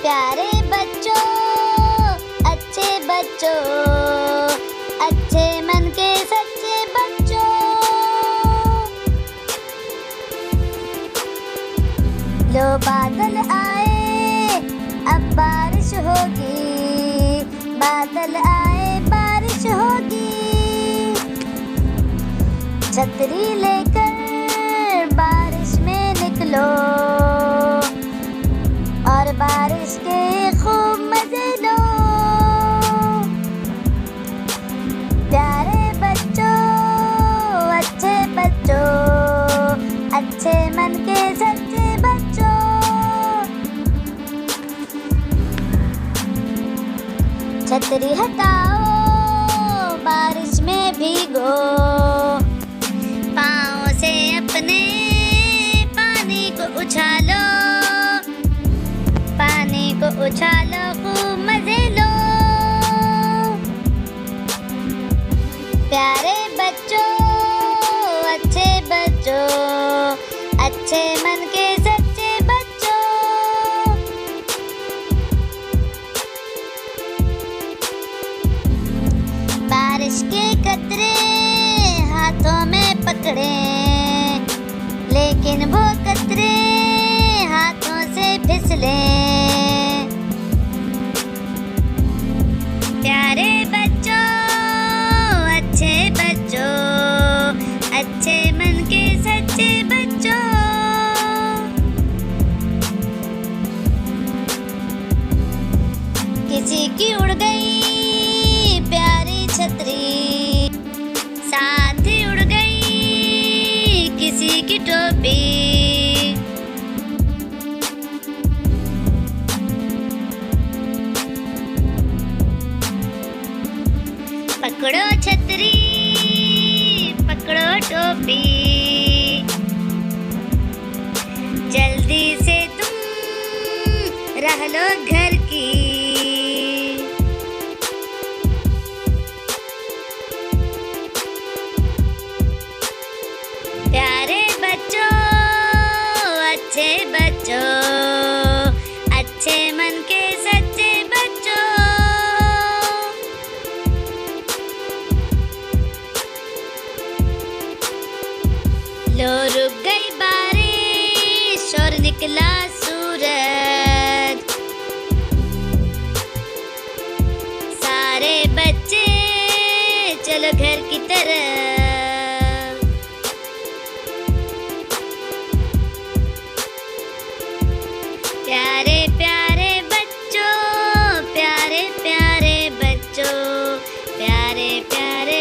प्यारे बच्चों, अच्छे बच्चों, अच्छे मन के सच्चे बच्चों। लो बादल आए, अब बारिश होगी, बादल आए बारिश होगी। छतरी लेकर बारिश में निकलो और बारिश के खूब मजे लो। प्यारे बच्चों, अच्छे बच्चों, अच्छे मन के सच्चे बच्चों। छतरी हटाओ, बारिश में भीगो, पाँव से अपने पानी को उछालो, पानी को उछालो, खूब मजे लो। प्यारे बच्चों, अच्छे बच्चों, अच्छे मन के सच्चे बच्चों। बारिश के कतरे हाथों में पकड़े, लेकिन वो कतरे हाथों से फिसले। प्यारे बच्चों, अच्छे बच्चों, अच्छे मन के सच्चे बच्चों। किसी की उड़ गई प्यारी छतरी, साथ ही उड़ गई किसी की टोपी। पकड़ो छतरी, पकड़ो टोपी, जल्दी से तुम रह लो घर की। प्यारे बच्चों, अच्छे बच्चों, अच्छे मन के सच्चे बच्चों। लो रुक गई बारिश और निकला सूरज। सारे बच्चे चलो घर की तरफ। प्यारे प्यारे बच्चों, प्यारे प्यारे बच्चों, प्यारे प्यारे